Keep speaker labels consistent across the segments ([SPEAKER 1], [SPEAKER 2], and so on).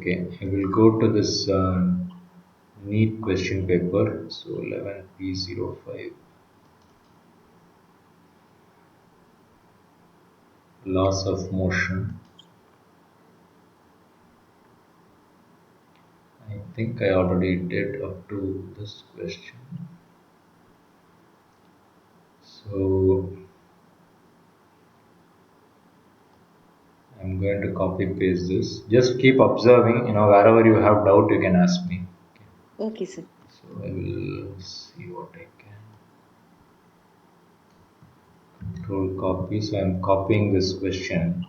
[SPEAKER 1] Okay, I will go to this neat question paper. So 11P05, laws of motion. I think I already did up to this question. So I'm going to copy paste this. Just keep observing, wherever you have doubt, you can ask me.
[SPEAKER 2] Okay, sir.
[SPEAKER 1] So I will see what I can. Control copy. So I'm copying this question.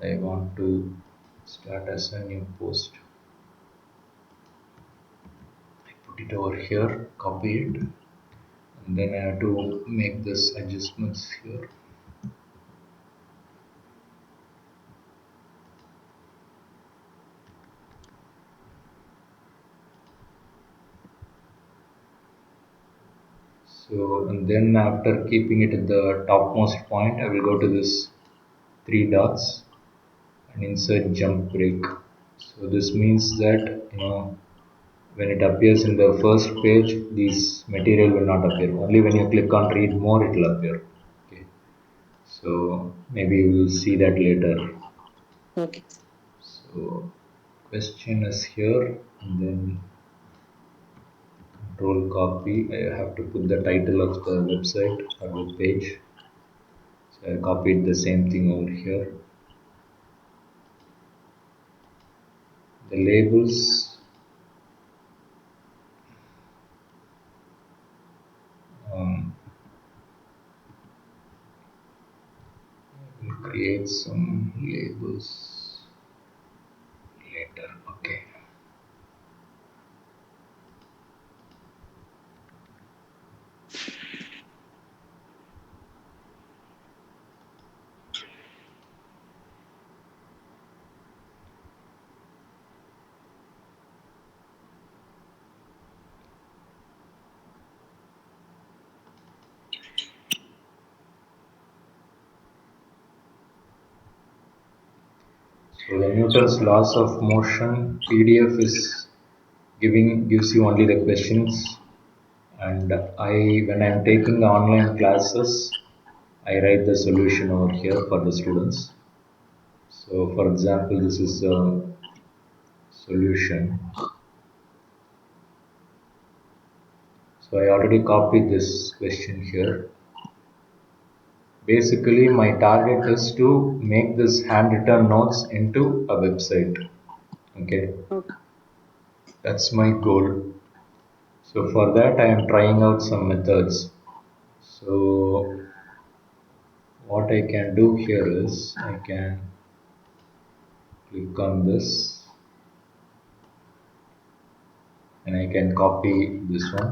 [SPEAKER 1] I want to start as a new post. I put it over here, copy it, and then I have to make this adjustments here. So, and then after keeping it at the topmost point, I will go to this three dots and insert jump break. So this means that when it appears in the first page, this material will not appear. Only when you click on read more, it will appear. Okay. So maybe we will see that later.
[SPEAKER 2] Okay.
[SPEAKER 1] So question is here, and then control copy. I have to put the title of the website or the page. So I copied the same thing over here. The labels, um, we'll create some labels later. Okay. So the Newton's laws of motion PDF is gives you only the questions, and when I'm taking the online classes, I write the solution over here for the students. So for example, this is a solution. So I already copied this question here. Basically, my target is to make this handwritten notes into a website. Okay,
[SPEAKER 2] Okay.
[SPEAKER 1] that's my goal. So for that, I am trying out some methods. So what I can do here is I can click on this and I can copy this one.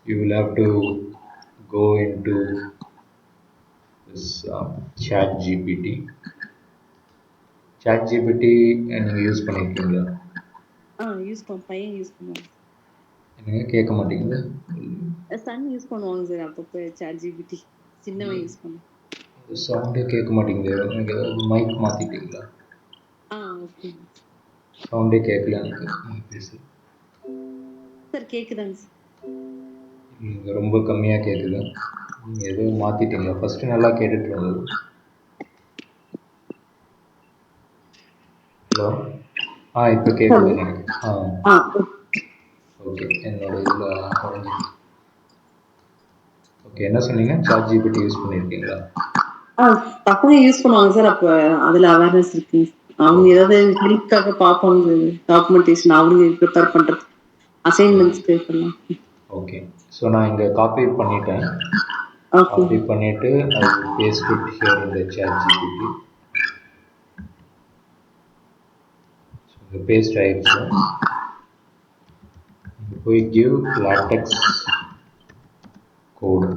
[SPEAKER 1] You will have to go into this chat GPT. Chat GPT and use பண்ணிருக்கீங்களா?
[SPEAKER 2] Use பையன் use பண்ணுவாங்க.
[SPEAKER 1] என்னங்க கேட்க மாட்டேங்குது?
[SPEAKER 2] Sun use பண்ணுவாங்க sir அப்பப்போ chat GPT. சின்னவன் use பண்ணுவான்.
[SPEAKER 1] சவுண்டே கேட்க மாட்டேங்குது. எனக்கு ஏதாவது மைக் மாத்திட்டீங்களா?
[SPEAKER 2] ஓகே.
[SPEAKER 1] சவுண்டே கேட்கல எனக்கு நீங்க பேசு.
[SPEAKER 2] சார் கேக்குதாங்க சார்?
[SPEAKER 1] நீங்க ரொம்ப கம்மியா கேட்குது. நீங்க ஏதோ மாத்திட்டீங்களா? ஃபர்ஸ்ட் நல்லா கேட்டுட்டு இருந்தது. ஹலோ. இப்போ கேட்குது எனக்கு. ஓகே. என்னோட இதில் குறைஞ்சிருச்சு. ஓகே, என்ன சொன்னீங்க? சாட் ஜிபிடி யூஸ் பண்ணியிருக்கீங்களா?
[SPEAKER 2] பசங்க யூஸ் பண்ணுவாங்க சார். அப்ப அதுல அவேர்னஸ் இருக்கு. அவங்க ஏதாவது ஹெல்ப்காக பார்ப்பாங்க, டாக்குமெண்டேஷன் அவங்க ப்ரிப்பேர் பண்றது, அசைன்மெண்ட்ஸ்க்கு பண்ணலாம்.
[SPEAKER 1] ஓகே, ஸோ நான் இங்கே காப்பி பண்ணிட்டேன். காப்பி பண்ணிட்டு I paste it here in the ChatGPT. So இங்கே பேஸ்ட் ஆயிடுச்சு. போய் கிவ் லாட்டெக்ஸ் கோடு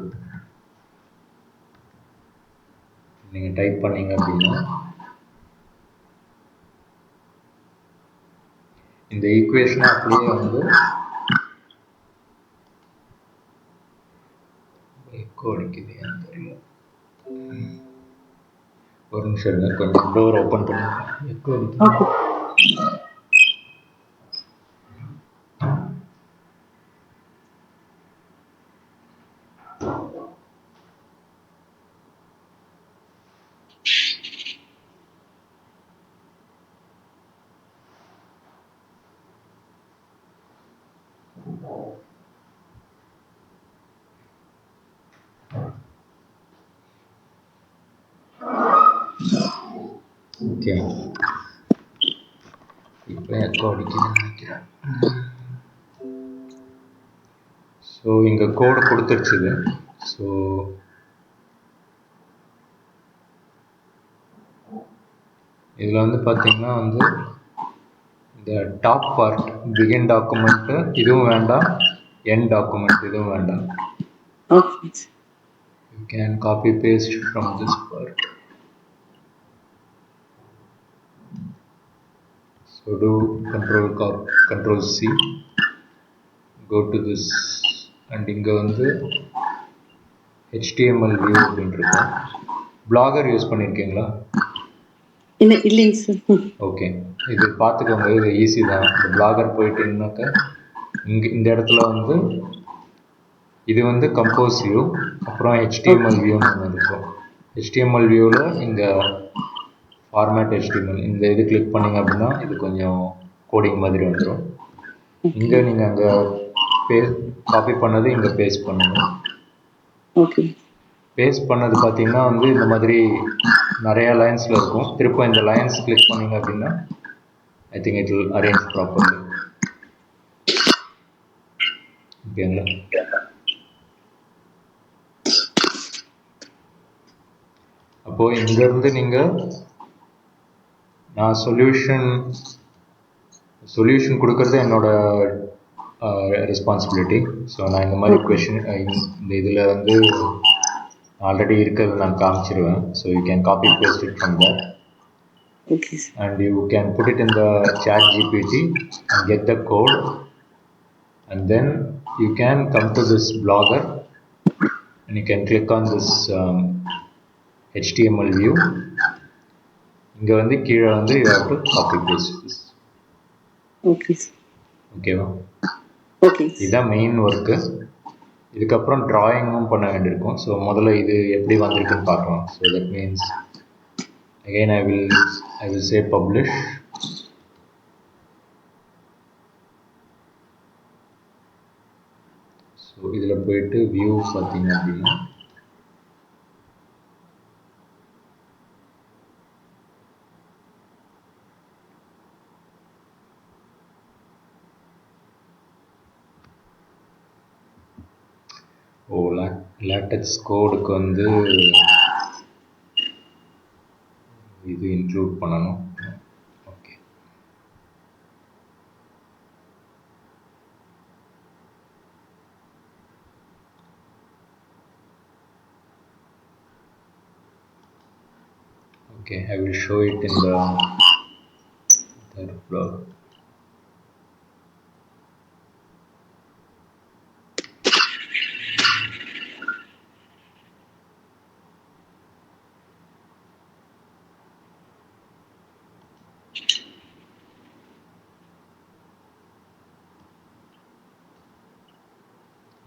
[SPEAKER 1] நீங்கள் டைப் பண்ணீங்க அப்படின்னா இந்த ஈக்குவேஷனை அப்படியே வந்து எக்கோ அடிக்குது ஏன்னு தெரியல. ஒரு நிமிஷம் இருங்க, கொஞ்சம் டோர் ஓப்பன் பண்ணுங்க. எக்கோ அடிக்குது.
[SPEAKER 2] ஓகே.
[SPEAKER 1] ஓகே, இப்போ எக்கோ அடிக்குதுன்னு நினைக்கிறேன். ஸோ இங்கே கோடு கொடுத்துருச்சுது. ஸோ இதில் வந்து பார்த்தீங்கன்னா வந்து இந்த டாப் பார்ட் பிகின் டாக்குமெண்ட்டு இதுவும் வேண்டாம், எண்ட் டாக்குமெண்ட் இதுவும் வேண்டாம்.
[SPEAKER 2] Okay.
[SPEAKER 1] You can copy paste from this part. So do control C, go to this, and இங்கே வந்து HTML view அப்படின்னு இருக்கும். பிளாகர் யூஸ் பண்ணியிருக்கீங்களா?
[SPEAKER 2] இல்லைங்க சார்.
[SPEAKER 1] ஓகே, இது பார்த்துக்கோங்க, இது ஈஸி தான். இந்த பிளாகர் போயிட்டீங்கன்னாக்கா இந்த இடத்துல வந்து இது வந்து கம்போஸ் வியூ, அப்புறம் HTML வியூன்னு ஒன்று இருக்கும். HTML வியூவில் இங்கே ஃபார்மேட் HTML இந்த இது கிளிக் பண்ணிங்க அப்படின்னா இது கொஞ்சம் கோடிங் மாதிரி வந்துடும். இங்கே நீங்கள் அங்கே காப்பி பண்ணது இங்கே பேஸ்ட் பண்ணணும்.
[SPEAKER 2] ஓகே.
[SPEAKER 1] பேஸ்ட் பண்ணது பார்த்தீங்கன்னா வந்து இந்த மாதிரி நிறையா லைன்ஸில் இருக்கும். திரும்ப இந்த லைன்ஸ் கிளிக் பண்ணிங்க அப்படின்னா ஐ think it will arrange properly. ஓகேங்களா? அப்போது இங்கேருந்து நீங்கள் நான் சொல்யூஷன் கொடுக்கறது என்னோட ரெஸ்பான்சிபிலிட்டி. ஸோ நான் இந்த மாதிரி கொஷின் இந்த இதில் வந்து ஆல்ரெடி இருக்கிறது நான் காமிச்சிருவேன். So you can copy paste it from that.
[SPEAKER 2] Okay.
[SPEAKER 1] And you can put it in the chat GPT and get the code, and then you can come to this blogger and you can click on this HTML view. இங்க வந்து கீழே வந்து you have to copy paste this.
[SPEAKER 2] Okay.
[SPEAKER 1] ஓகேவா?
[SPEAKER 2] Okay.
[SPEAKER 1] இதுதான் main work. இதுக்கப்புறம் டிராயிங்கும் பண்ண வேண்டியிருக்கும். So முதல்ல இது எப்படி வந்திருக்குன்னு பார்க்கலாம். So that means again I will say publish. So இதில் போயிட்டு வியூ பார்த்தீங்க அப்படின்னா லேட்டெக்ஸ் கோடுக்கு வந்து இது இன்க்ளூட் பண்ணணும். Okay, okay, I will show it in the blog.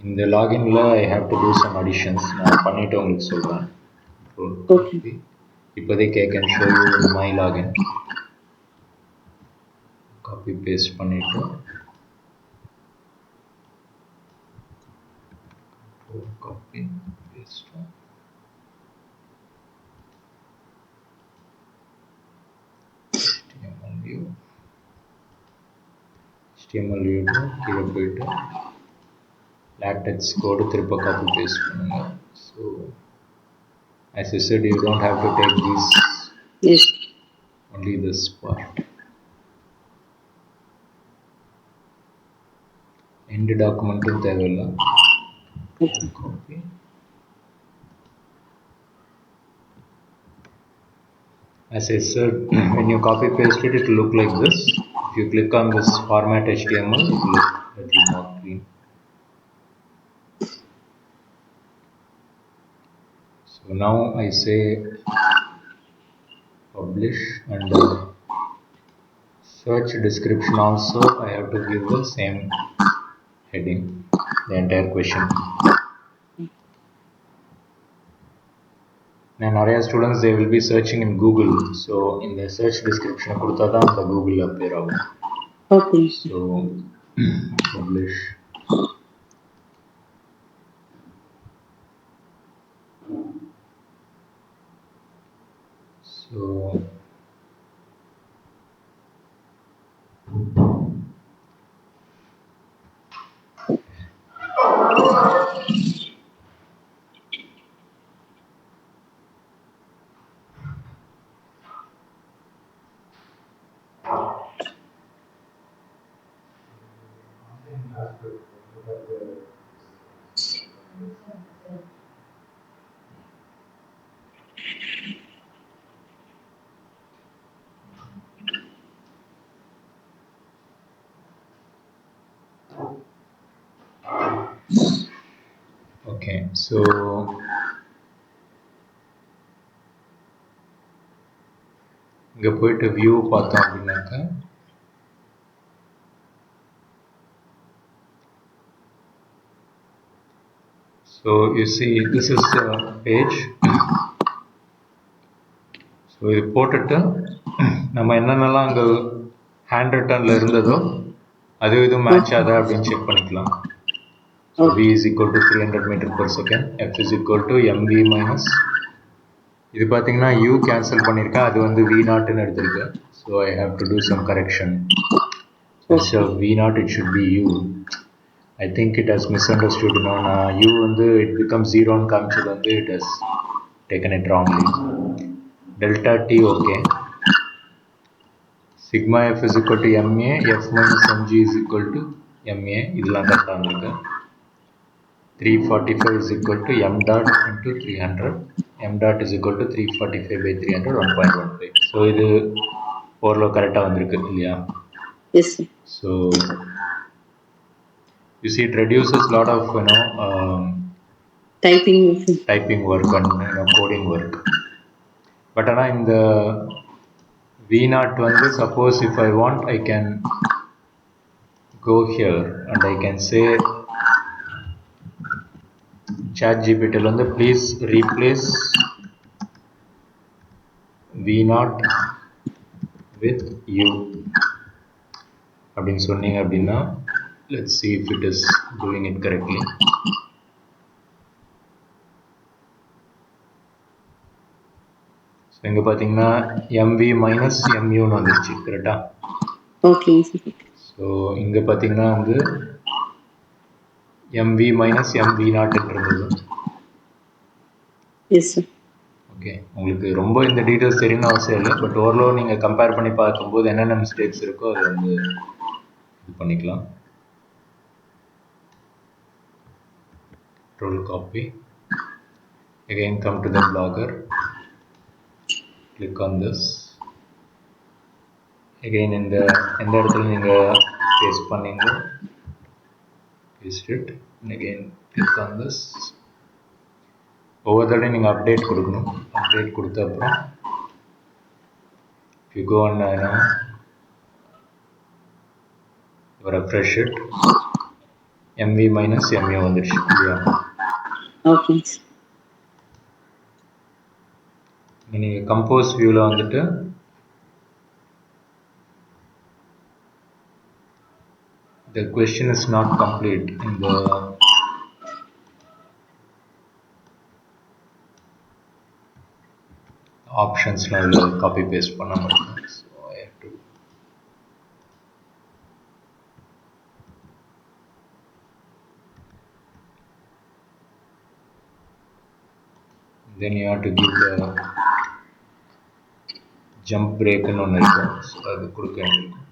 [SPEAKER 1] இந்த லாகின்ல I have to do some additions. நான் பண்ணிட்டு உங்களுக்கு சொல்கிறேன்.
[SPEAKER 2] Okay.
[SPEAKER 1] இப்போதைக்கு I can show you my login. Copy paste பண்ணிட்டு காப்பி பேஸ்ட் HTML view கீழே போயிட்டு லேட்டெக்ஸ் கோடு திருப்ப காப்பி பேஸ்ட் பண்ணுங்க. So as I said, you don't have to take these.
[SPEAKER 2] Yes.
[SPEAKER 1] Only this part. End document தேவையில்லை. Copy. As I said, when you copy paste it, it will look like this. If you click on this format HTML, it will look a little more clean. So So now I say publish, and search description also I have to give the same heading, the entire question. Now நிறைய students they will be searching in Google, so in the search description கொடுத்தா தான் அந்த Google appear ஆகும்.
[SPEAKER 2] Okay.
[SPEAKER 1] So publish. So okay, so இங்க போயிட்டு view பார்த்தோம் அப்படின்னாக்கா so you see this is the page. so இது போட்டுட்டு நம்ம என்னென்னலாம் அங்கே ஹேண்ட் ரிட்டர்னில் இருந்ததோ அது இதுவும் மேட்ச் ஆகுதா அப்படின்னு செக் பண்ணிக்கலாம். So v is equal to 300 meter per second, f is equal to mv minus, இது பார்த்தீங்கன்னா u கேன்சல் பண்ணியிருக்கேன், அது வந்து v நாட்னு எடுத்திருக்கேன். So I have to do some correction. So v naught it should be u. I think it has misunderstood. U வந்து it becomes 0 ன்னு காமிச்சது வந்து it has taken it wrongly. Delta t okay. Sigma f is equal to ma, f minus mg is equal to ma, இதெல்லாம் கரெக்டாக வந்திருக்கு. 345 is equal to m dot into 300, m dot is equal to 345 by 300, 1.15. So இது ஓரளவு கரெக்டாக வந்திருக்கு இல்லையா?
[SPEAKER 2] Yes.
[SPEAKER 1] So you see it reduces a lot of typing work and coding work. But in the v naught வந்து suppose if I want I can go here and I can say ChatGPT வந்து please replace v naught with u அப்படின்னு சொன்னீங்க அப்படின்னா let's see if it is doing it correctly. So இங்க பாத்தீங்கன்னா mv minus mu ன்னு வந்துருச்சு கரெக்டா?
[SPEAKER 2] Okay.
[SPEAKER 1] So இங்க பாத்தீங்கன்னா வந்து mv minus mv naught இருந்தது.
[SPEAKER 2] Yes sir.
[SPEAKER 1] ஓகே, உங்களுக்கு ரொம்ப இந்த டீட்டெயில்ஸ் தெரியணும்னு அவசியம் இல்லை, பட் ஓரளவு நீங்கள் கம்பேர் பண்ணி பார்க்கும்போது என்னென்ன மிஸ்டேக்ஸ் இருக்கோ அதை வந்து இது பண்ணிக்கலாம். Control copy. Again come to the blogger. Click on this. Again இந்த இடத்துல நீங்கள் paste பண்ணீங்க, paste it, and again click on this. ஒவ்வொரு தடவை நீங்கள் அப்டேட் கொடுக்கணும். அப்டேட் கொடுத்த அப்புறம் if you go and refresh it, mv minus mu வந்துருச்சு இல்லையா?
[SPEAKER 2] ஓகே.
[SPEAKER 1] நீங்கள் கம்போஸ் வியூவில் வந்துட்டு the question is not complete in the optionsல copy paste பண்ண முடியும். So I have to then you have to give the jump break ன்னு ஒன்று இருக்கும். ஸோ அது கொடுக்க வேண்டியிருக்கும்.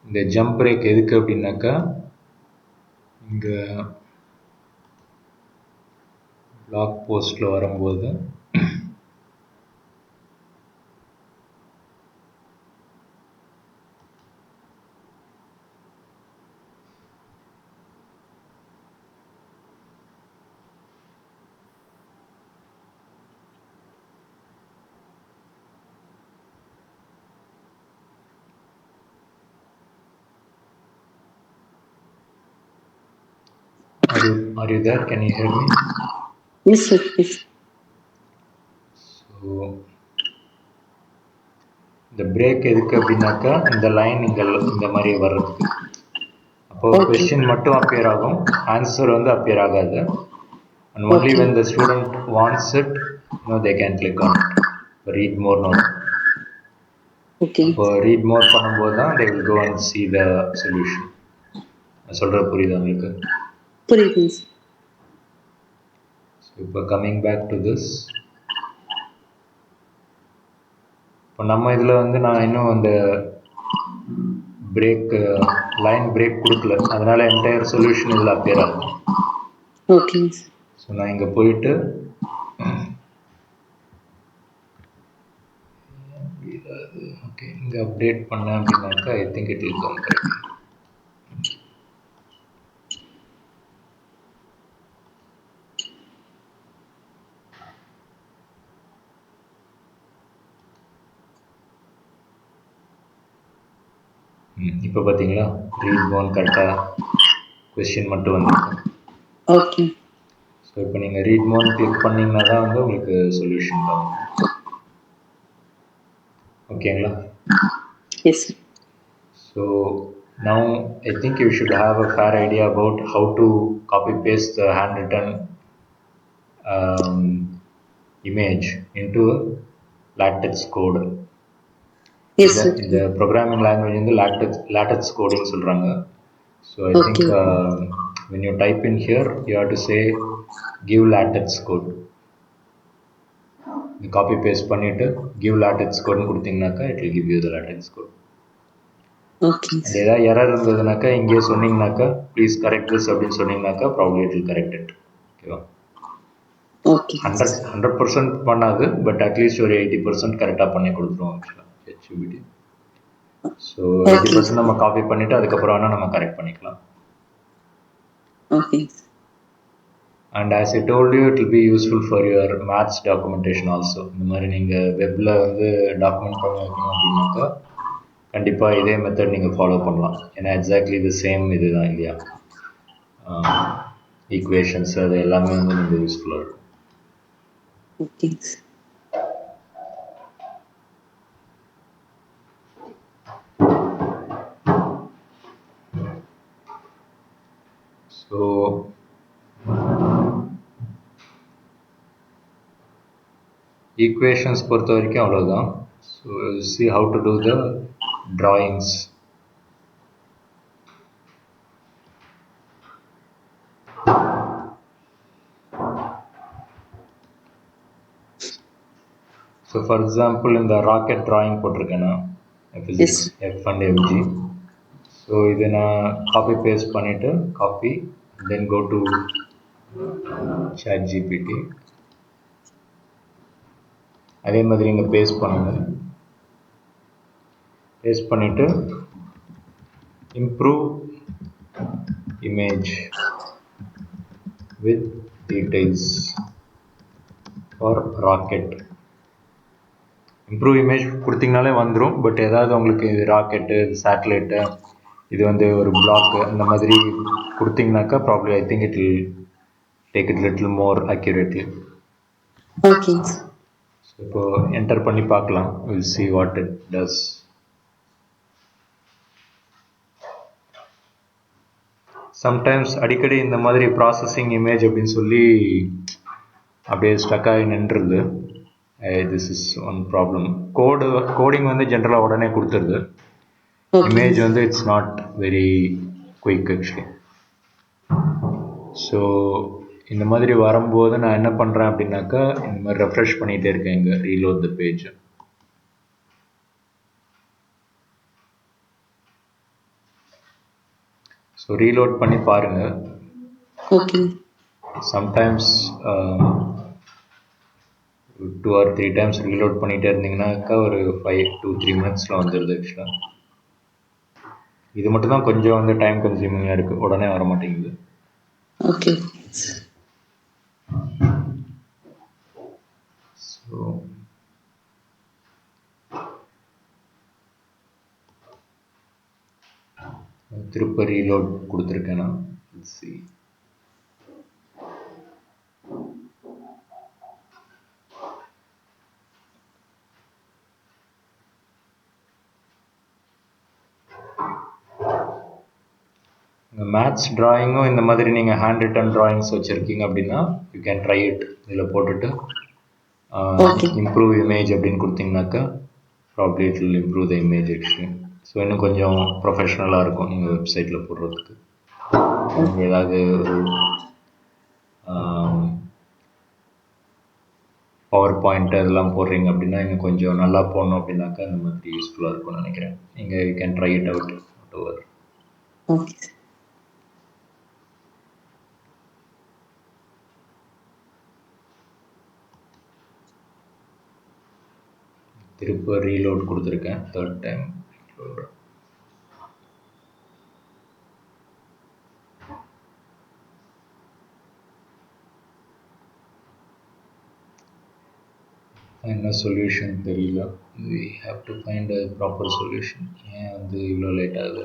[SPEAKER 1] இந்த ஜம்ப் பிரேக் எதுக்கு அப்படின்னாக்கா இங்கே பிளாக் போஸ்டில் வரும்போது Are you there? Can you hear me?
[SPEAKER 2] Yes, sir. Yes.
[SPEAKER 1] So இந்த பிரேக் எதுக்கு அப்படின்னாக்கா இந்த லைன் இந்த மாதிரி வர்றதுக்கு. அப்போ கொஸ்டின் மட்டும் அப்பியர் ஆகும், ஆன்சர் வந்து அப்பியர் ஆகாது. And only when the student wants it, they can click on it. Read more note. அப்போ read more பண்ணும்போது தான் they will go and see the solution. நான் சொல்கிறது புரியுதா உங்களுக்கு?
[SPEAKER 2] புரியுது.
[SPEAKER 1] ஸோ இப்போ கம்மிங் பேக் டு திஸ், இப்போ நம்ம இதில் வந்து நான் இன்னும் அந்த பிரேக் லைன் பிரேக் கொடுக்கல, அதனால என்டையர் சொல்யூஷன் இதில் அப்பியர் ஆகும்.
[SPEAKER 2] ஓகே.
[SPEAKER 1] ஸோ நான் இங்கே போயிட்டு ஓகே இங்கே அப்டேட் பண்ணேன் அப்படின்னாக்கா ஐ think it will come correct. இப்போ பார்த்தீங்களா ரீட் ஒன் கரெக்டாக கொஸ்டின் மட்டும் வந்துருக்கு.
[SPEAKER 2] ஓகே.
[SPEAKER 1] ஸோ இப்போ நீங்கள் ரீட் ஒன் கிளிக் பண்ணிங்கன்னா தான் வந்து உங்களுக்கு சொல்யூஷன் வரும். ஓகேங்களா?
[SPEAKER 2] Yes.
[SPEAKER 1] So now I think you should have a fair idea about how to copy paste the handwritten image into a latex code.
[SPEAKER 2] Yes, sir.
[SPEAKER 1] இந்த programming language வந்து latex coding சொல்கிறாங்க. So I think when you type in here you have to say give latex code. Copy paste பண்ணிவிட்டு give latex கோட்னு கொடுத்தீங்கன்னாக்கா it will give you the latex code.
[SPEAKER 2] Okay.
[SPEAKER 1] And ஏதாவது error இருந்ததுனாக்கா இங்கே சொன்னீங்கன்னாக்கா please correct this அப்படின்னு சொன்னீங்கன்னாக்கா problem it will correct it. ஓகேவா?
[SPEAKER 2] ஓகே.
[SPEAKER 1] 100% பண்ணாது, பட் அட்லீஸ்ட் ஒரு 80% கரெக்டாக பண்ணி கொடுத்துருவோம் ஆக்சுவலாக ஹெச்யூபிடி. ஸோ 80% நம்ம காப்பி பண்ணிவிட்டு அதுக்கப்புறம் வேணால் நம்ம கரெக்ட் பண்ணிக்கலாம்.
[SPEAKER 2] Okay.
[SPEAKER 1] And as I told you, it will be useful for your maths documentation also. இந்த மாதிரி நீங்கள் வெப்பில் வந்து டாக்குமெண்ட் பண்ண வைக்கணும் அப்படின்னாக்கா கண்டிப்பாக இதே மெத்தட் நீங்கள் ஃபாலோ பண்ணலாம். ஏன்னா எக்ஸாக்ட்லி தி சேம் இது தான் இல்லையா, ஈக்குவேஷன்ஸ் அது எல்லாமே வந்து நீங்கள் யூஸ்ஃபுல்லாக இருக்கும்.
[SPEAKER 2] ஓகே.
[SPEAKER 1] ஸோ ஈக்குவேஷன்ஸ் பொறுத்த வரைக்கும் அவ்வளோதான். So see how to do the drawings. So for example இந்த ராக்கெட் ட்ராயிங் போட்டிருக்கேன்னா physics F and FG. So இதை நான் காப்பி பேஸ்ட் பண்ணிவிட்டு copy then go to ChatGPT. அதே மாதிரி இங்கே பேஸ்ட் பண்ணுங்கள். பேஸ்ட் பண்ணிவிட்டு improve image with details for rocket. Improve image கொடுத்தீங்கனாலே வந்துடும். பட் ஏதாவது உங்களுக்கு இது ராக்கெட்டு, இது சேட்டலைட்டு, இது வந்து ஒரு பிளாக்கு அந்த மாதிரி கொடுத்தீங்கனாக்கா probably I think it will take it little more accurately.
[SPEAKER 2] Okay.
[SPEAKER 1] So இப்போ என்டர் பண்ணி பார்க்கலாம். Will see what it does. Sometimes அடிக்கடி இந்த மாதிரி ப்ராசஸிங் இமேஜ் அப்படின்னு சொல்லி அப்படியே ஸ்டக்காகி நின்றுது. This is one problem. Coding வந்து ஜென்ரலாக உடனே கொடுத்துருது. இமேஜ் வந்து it's not very quick actually. So இந்த மாதிரி வரும்போது நான் என்ன பண்ணுறேன் அப்படின்னாக்கா இந்த மாதிரி ரெஃப்ரெஷ் பண்ணிகிட்டே இருக்கேன். இங்கே ரீலோட் த பேஜ். ஸோ ரீலோட் பண்ணி பாருங்கள்.
[SPEAKER 2] Okay.
[SPEAKER 1] Sometimes 2 or 3 times reload பண்ணிகிட்டே இருந்தீங்கன்னாக்கா ஒரு 5 to 3 minutes வந்துடுது ஆக்சுவலாக. இது மட்டும் தான் கொஞ்சம் வந்து டைம் கன்சியூமிங்காக இருக்குது, உடனே வர மாட்டேங்குது.
[SPEAKER 2] ஓகே.
[SPEAKER 1] ஸோ திருப்ப ரீலோட் கொடுத்துருக்கேன் நான். சி மேத்ஸ் ட்ராயிங்கும் இந்த மாதிரி நீங்கள் ஹேண்ட் ரிட்டன் ட்ராயிங்ஸ் வச்சுருக்கீங்க அப்படின்னா யூ கேன் ட்ரை இட். இதில் போட்டுட்டு இம்ப்ரூவ் இமேஜ் அப்படின்னு கொடுத்தீங்கன்னாக்கா probably it will improve the image actually. So இன்னும் கொஞ்சம் ப்ரொஃபஷ்னலாக இருக்கும் நீங்கள் வெப்சைட்டில் போடுறதுக்கு. நீங்கள் ஏதாவது ஒரு பவர் பாயிண்ட் அதெல்லாம் போடுறீங்க அப்படின்னா இன்னும் கொஞ்சம் நல்லா போடணும் அப்படின்னாக்கா இந்த மாதிரி யூஸ்ஃபுல்லாக இருக்கும்னு நினைக்கிறேன். நீங்கள் you can try it out over.
[SPEAKER 2] Okay.
[SPEAKER 1] திருப்ப ரீலோட் கொடுத்துருக்கேன் 3rd டைம். என்ன சொல்யூஷன் தெரியல. we have to find a proper solution. ஏன் வந்து இவ்வளோ லேட் ஆகுது?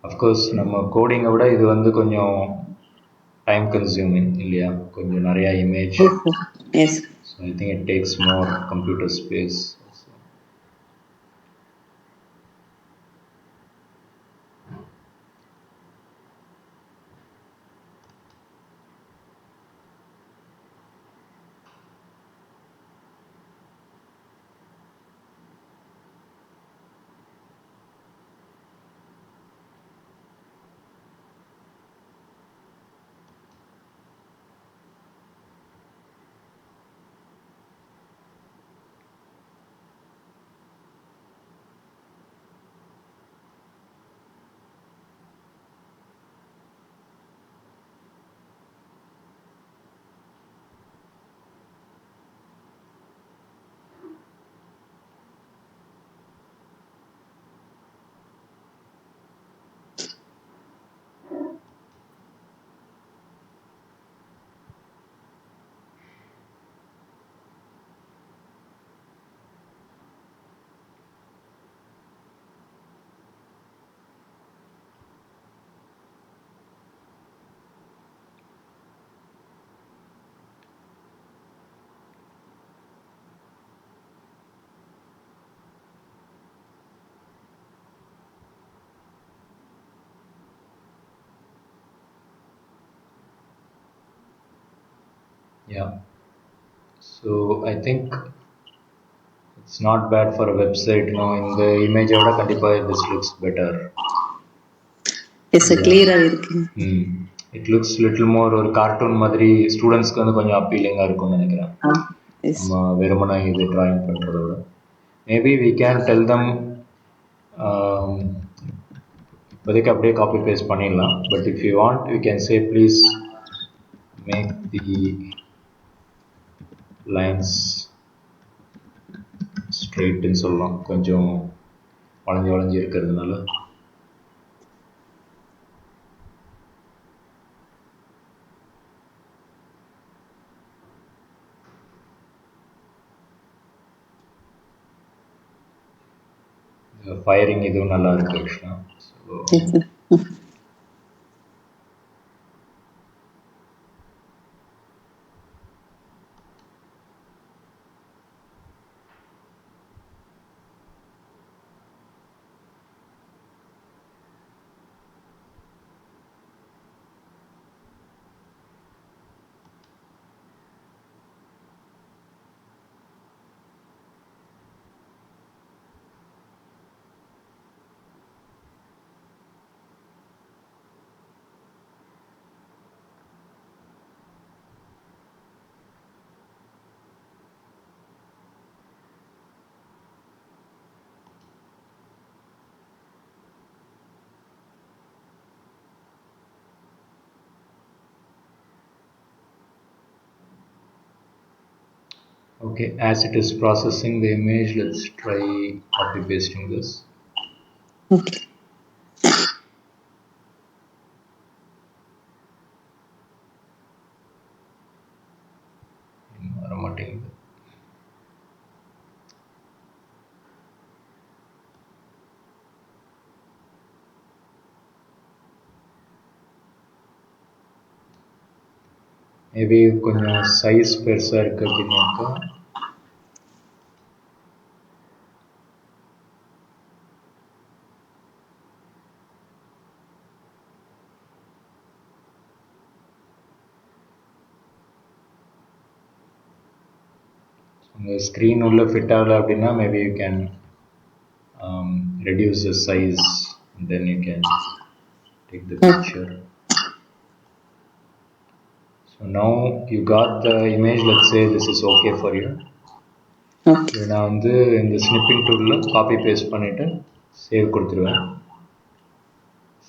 [SPEAKER 1] அஃப்கோர்ஸ் நம்ம கோடிங்கை விட இது வந்து கொஞ்சம் டைம் கன்சியூமிங் இல்லையா, கொஞ்சம் நிறையா image. So I think it takes more computer space. Yeah, so I think it's not bad for a website. No, இந்த இமேஜோட கண்டிப்பாக this looks better.
[SPEAKER 2] கிளியராக இருக்கு.
[SPEAKER 1] இட் லுக்ஸ் லிட்டில் மோர் ஒரு கார்ட்டூன் மாதிரி ஸ்டூடெண்ட்ஸ்க்கு வந்து கொஞ்சம் அப்பீலிங்காக இருக்கும்னு நினைக்கிறேன். நம்ம வெறுமனை இது ட்ராயிங் பண்ணுறத விட maybe we can tell them. இப்போதைக்கு அப்படியே காப்பி பேஸ்ட் பண்ணிடலாம். But if you want you can say please make the lines ஸ்ட்ரெயிட்னு சொல்லலாம், கொஞ்சம் வளைஞ்சி வளைஞ்சி இருக்கிறதுனால. ஃபயரிங் இதுவும் நல்லா இருக்கு ஆக்சுவலாக. So Okay, as it is processing the image, let's try copy pasting this.
[SPEAKER 2] Okay.
[SPEAKER 1] Maybe கொஞ்சம் size பெருசா இருக்கு அப்படின்னாக்கா உங்க ஸ்க்ரீன் உள்ள ஃபிட் ஆகல அப்படின்னா maybe you can reduce the size and then you can take the picture. So now you got the image, let's say this is okay for you.
[SPEAKER 2] Okay.
[SPEAKER 1] நான் வந்து இந்த ஸ்னிப்பிங் டூலில் காப்பி பேஸ்ட் பண்ணிவிட்டு save கொடுத்துருவேன்.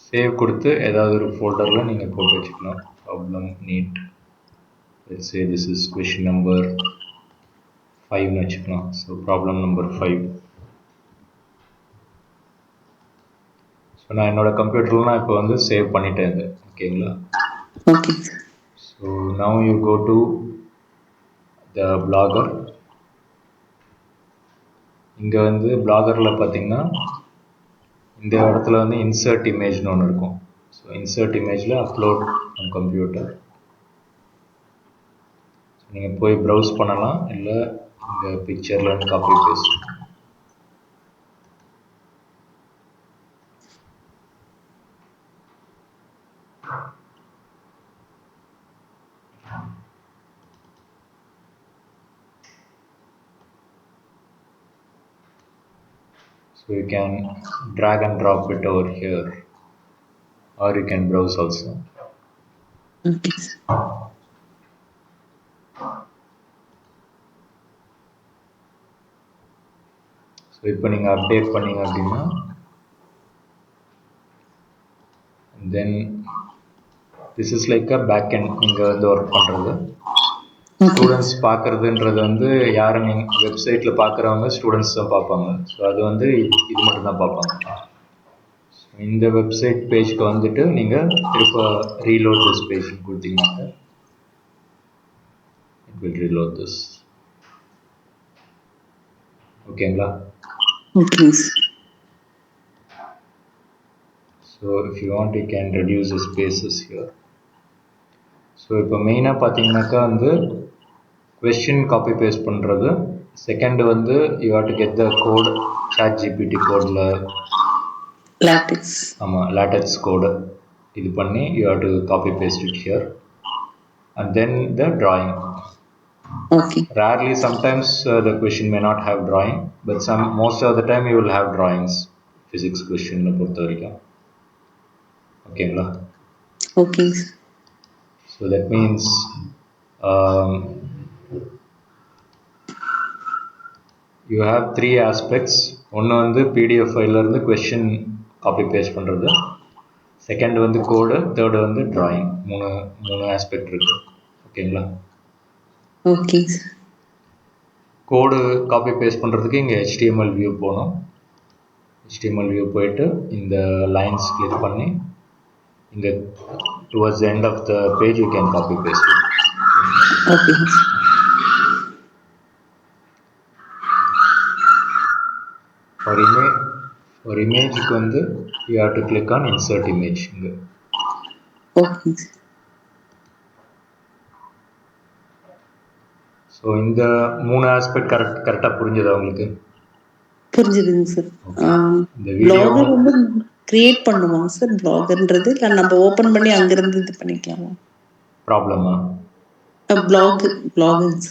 [SPEAKER 1] Save கொடுத்து ஏதாவது ஒரு ஃபோல்டரில் நீங்கள் போட்டு வச்சுக்கலாம். Problem need, let's say this is question number 5 வச்சுக்கலாம். So problem number 5. ஸோ நான் என்னோடய கம்ப்யூட்டர்லாம் இப்போ வந்து சேவ் பண்ணிட்டேன் இது. ஓகேங்களா?
[SPEAKER 2] Okay.
[SPEAKER 1] So now you go to the blogger. இங்கே வந்து பிளாகரில் பார்த்தீங்கன்னா இந்த இடத்துல வந்து இன்சர்ட் இமேஜ்னு ஒன்று இருக்கும். ஸோ இன்சர்ட் இமேஜில் அப்லோட் ஆன் கம்ப்யூட்டர் நீங்கள் போய் ப்ரௌஸ் பண்ணலாம், இல்லை இந்த பிக்சரில் copy paste. So you can drag and drop it over here, or you can browse also.
[SPEAKER 2] Okay.
[SPEAKER 1] So இப்போ நீங்கள் அப்டேட் பண்ணீங்க அப்படின்னா then this is like a back end. இங்கே வந்து ஒர்க் பண்ணுறது ஸ்டூடெண்ட்ஸ் பார்க்குறதுன்றது வந்து யாரை நீங்கள் வெப்சைட்டில் பார்க்குறவங்க ஸ்டூடெண்ட்ஸ் தான் பார்ப்பாங்க. ஸோ அது வந்து இது மட்டும்தான் பார்ப்பாங்க. இந்த வெப்சைட் பேஜ்க்கு வந்துட்டு நீங்கள் திருப்ப ரீலோட் திஸ் பேஜ் கொடுத்தீங்கன்னாக்க it will reload this. ஓகேங்களா?
[SPEAKER 2] Okay.
[SPEAKER 1] So if you want you can reduce the spaces here. So இப்போ மெயினாக பார்த்தீங்கன்னாக்கா வந்து கொஸ்டின் காப்பி பேஸ்ட் பண்ணுறது. செகண்ட் வந்து you have to get the code ChatGPT கோடில்
[SPEAKER 2] லாட்டெக்ஸ்.
[SPEAKER 1] ஆமாம், லாட்டெக்ஸ் கோடு இது பண்ணி you have to copy paste it here. And then the drawing.
[SPEAKER 2] Okay.
[SPEAKER 1] Rarely sometimes the question may not have drawing, but most of the time you will have drawings. Physics question பொறுத்த வரைக்கும். ஓகேங்களா?
[SPEAKER 2] Okay.
[SPEAKER 1] So that means you have 3 aspects. ஒன்று வந்து PDF ஃபைலிருந்து question copy paste பண்ணுறது, second வந்து கோடு, third வந்து drawing. மூணு aspect இருக்குது. ஓகேங்களா?
[SPEAKER 2] ஓகே.
[SPEAKER 1] கோடு காப்பி பேஸ்ட் பண்ணுறதுக்கு இங்கே HTML வியூ போகணும். HTML வியூ போயிட்டு இந்த லைன்ஸ் கிளிக் பண்ணி இங்கே towards the end of the page you can copy paste it.
[SPEAKER 2] Okay.
[SPEAKER 1] For image வந்து you have to click on insert image.
[SPEAKER 2] Okay.
[SPEAKER 1] So இந்த 3 aspect கரெக்டாக புரிஞ்சதா உங்களுக்கு?
[SPEAKER 2] புரிஞ்சுதுங்க சார்.
[SPEAKER 1] இந்த வீடியோ
[SPEAKER 2] வந்து கிரியேட் பண்ணுவாங்க சார் பிளாகர்ன்றது, இல்லை நம்ம ஓப்பன் பண்ணி அங்கிருந்து இது பண்ணிக்கலாமா?
[SPEAKER 1] ப்ராப்ளமா?
[SPEAKER 2] பிளாகுங்க.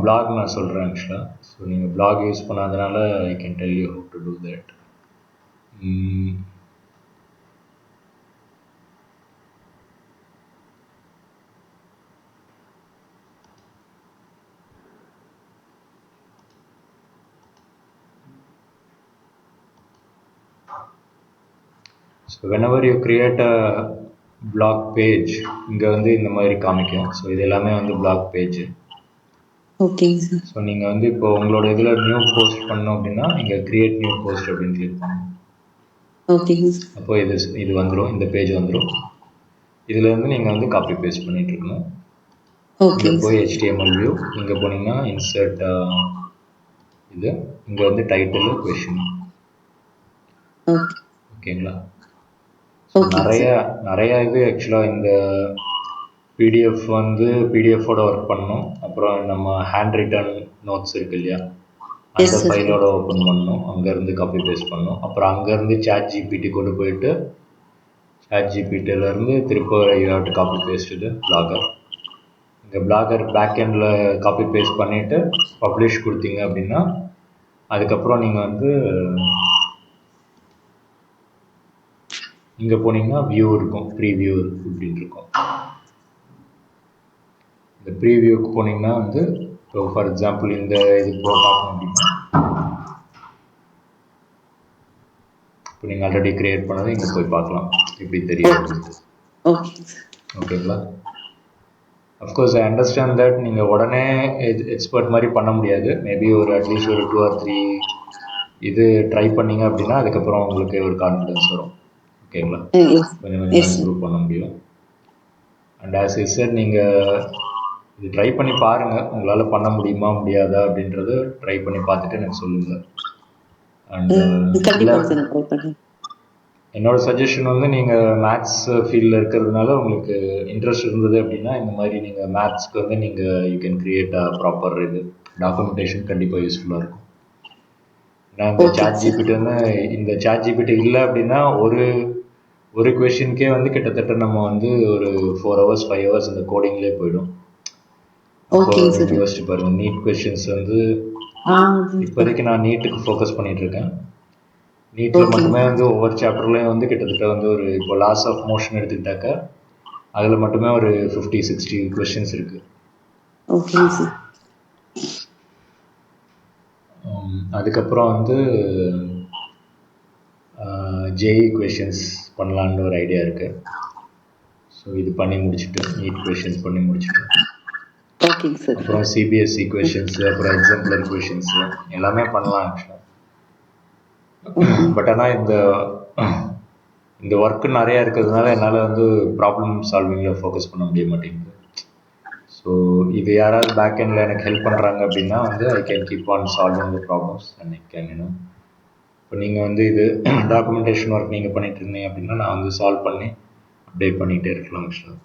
[SPEAKER 1] பிளாக் நான் சொல்கிறேன் ஆக்சுவலாக. ஸோ நீங்கள் பிளாக் யூஸ் பண்ணாதனால I can tell you how to do that. So whenever you create a blog page, இங்கே வந்து இந்த மாதிரி காமிக்கும். ஸோ இது எல்லாமே வந்து blog page.
[SPEAKER 2] ஓகேங்க சார்.
[SPEAKER 1] ஸோ நீங்கள் வந்து இப்போ உங்களோட இதில் நியூ போஸ்ட் பண்ணோம் அப்படின்னா இங்கே கிரியேட் நியூ போஸ்ட் அப்படின்னு கிளிக் பண்ணணும்.
[SPEAKER 2] ஓகேங்க சார்.
[SPEAKER 1] அப்போ இது வந்துடும், இந்த பேஜ் வந்துடும். இதுலேருந்து நீங்கள் வந்து காப்பி பேஸ்ட் பண்ணிட்டு இருக்கணும். இங்கே
[SPEAKER 2] ஓகேங்க
[SPEAKER 1] போய்
[SPEAKER 2] சார்.
[SPEAKER 1] HTML வியூ, இங்கே போனீங்கன்னா இன்சர்ட் இது, இங்கே வந்து டைட்டில் கொஷின்.
[SPEAKER 2] ஓகே.
[SPEAKER 1] ஓகேங்களா? ஸோ
[SPEAKER 2] ஓகேங்க சார்.
[SPEAKER 1] நிறையா இது ஆக்சுவலாக இந்த பிடிஎஃப் வந்து பிடிஎஃபோட ஒர்க் பண்ணணும். அப்புறம் நம்ம ஹேண்ட் ரிட்டன் நோட்ஸ் இருக்கு இல்லையா, அந்த
[SPEAKER 2] எஸ் சார்.
[SPEAKER 1] ஃபைலோட ஓப்பன் பண்ணணும், அங்கேருந்து காப்பி பேஸ்ட் பண்ணணும். அப்புறம் அங்கேருந்து ChatGPT கொண்டு போயிட்டு ChatGPTலேருந்து திரும்ப you have to copy paste இது பிளாகர். இங்கே பிளாகர் பேக் எண்டில் காப்பி பேஸ்ட் பண்ணிவிட்டு பப்ளிஷ் கொடுத்தீங்க அப்படின்னா அதுக்கப்புறம் நீங்கள் வந்து இங்கே போனீங்கன்னா வியூ இருக்கும், ப்ரீவியூ இப்படின்னு இருக்கும். இந்த ப்ரீவியூக்கு போனீங்கன்னா வந்து இப்போ ஃபார் எக்ஸாம்பிள் இந்த இது பார்க்கணும் அப்படின்னா இப்போ நீங்கள் ஆல்ரெடி கிரியேட் பண்ணதை இங்கே போய் பார்க்கலாம் எப்படி தெரியும் அப்படின்ட்டு. ஓகேங்களா? அஃப்கோர்ஸ் ஐ அண்டர்ஸ்டாண்ட் தட் நீங்கள் உடனே எக்ஸ்பர்ட் மாதிரி பண்ண முடியாது. மேபி ஒரு அட்லீஸ்ட் ஒரு 2 or 3 இது ட்ரை பண்ணீங்க அப்படின்னா அதுக்கப்புறம் உங்களுக்கு ஒரு கான்ஃபிடன்ஸ் வரும். ஓகேங்களா? கொஞ்சம் கொஞ்சமாக இம்ப்ரூவ் பண்ண முடியும். அண்ட் ஆஸ் ஐ செட் நீங்கள் இது ட்ரை பண்ணி பாருங்கள், உங்களால் பண்ண முடியுமா முடியாதா அப்படின்றத ட்ரை பண்ணி பார்த்துட்டு எனக்கு சொல்லுங்கள். அண்ட் என்னோட சஜஷன் வந்து நீங்கள் மேத்ஸ் ஃபீல்டில் இருக்கிறதுனால உங்களுக்கு இன்ட்ரெஸ்ட் இருந்தது அப்படின்னா இந்த மாதிரி நீங்கள் மேத்ஸ்க்கு வந்து நீங்கள் you can create a proper இது டாக்குமெண்டேஷன் கண்டிப்பாக யூஸ்ஃபுல்லாக இருக்கும். ஏன்னா இந்த ChatGPT வந்து இந்த ChatGPT இல்லை அப்படின்னா ஒரு கொஷினுக்கே வந்து கிட்டத்தட்ட நம்ம வந்து ஒரு 4 hours 5 hours இந்த கோடிங்லேயே போயிடும். அப்போ நீங்கள் யோசிச்சு பாருங்கள், நீட் கொஷின்ஸ் வந்து இப்போதைக்கு நான் நீட்டுக்கு ஃபோக்கஸ் பண்ணிட்டு இருக்கேன். நீட்டில் மட்டுமே வந்து ஒவ்வொரு சாப்டர்லேயும் வந்து கிட்டத்தட்ட வந்து ஒரு இப்போ லாஸ் ஆஃப் மோஷன் எடுத்துக்கிட்டாக்கா அதில் மட்டுமே ஒரு 50-60 கொஷின்ஸ் இருக்கு. அதுக்கப்புறம் வந்து ஜேஇ கொஷின்ஸ் பண்ணலான்னு ஒரு ஐடியா இருக்கு. ஸோ இது பண்ணி முடிச்சுட்டு நீட் கொஷின்ஸ் பண்ணி முடிச்சுட்டு அப்புறம் சிபிஎஸ்சி கொஷின்ஸ், அப்புறம் எக்ஸாம்பிளர் கொஷின்ஸ் எல்லாமே பண்ணலாம் ஆக்சுவலாக. பட் ஆனால் இந்த ஒர்க்கு நிறையா இருக்கிறதுனால என்னால் வந்து ப்ராப்ளம் சால்விங்கில் ஃபோக்கஸ் பண்ண முடிய மாட்டேங்குது. ஸோ இது யாராவது பேக் எண்டில் எனக்கு ஹெல்ப் பண்ணுறாங்க அப்படின்னா வந்து I can keep on solving the problems and I can இப்போ நீங்கள் வந்து இது டாக்குமெண்டேஷன் ஒர்க் நீங்கள் பண்ணிட்டு இருந்தீங்க அப்படின்னா நான் வந்து சால்வ் பண்ணி அப்டேட் பண்ணிகிட்டே இருக்கலாம் ஆக்சுவலாக.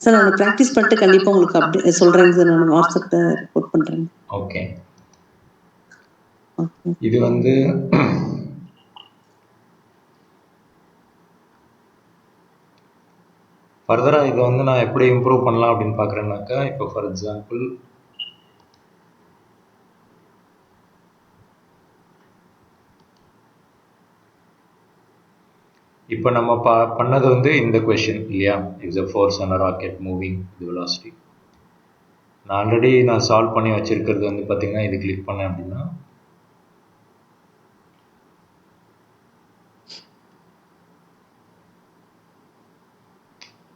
[SPEAKER 2] சார் நான் ப்ராக்டிஸ் பண்ணிட்டு கண்டிப்பாக உங்களுக்கு அப்டேட் சொல்கிறேங்க சார். நான் வாட்ஸ்அப்பில் ரிப்போர்ட் பண்ணுறேன்.
[SPEAKER 1] ஓகே. இது வந்து ஃபர்தராக இதை வந்து நான் எப்படி இம்ப்ரூவ் பண்ணலாம் அப்படின்னு பார்க்குறேன்னாக்கா இப்போ ஃபார் எக்ஸாம்பிள் இப்போ நம்ம பண்ணது வந்து இந்த கொஷின் இல்லையா, is a force on a rocket moving with velocity. நான் ஆல்ரெடி சால்வ் பண்ணி வச்சுருக்கிறது வந்து பார்த்திங்கன்னா இது கிளிக் பண்ணேன் அப்படின்னா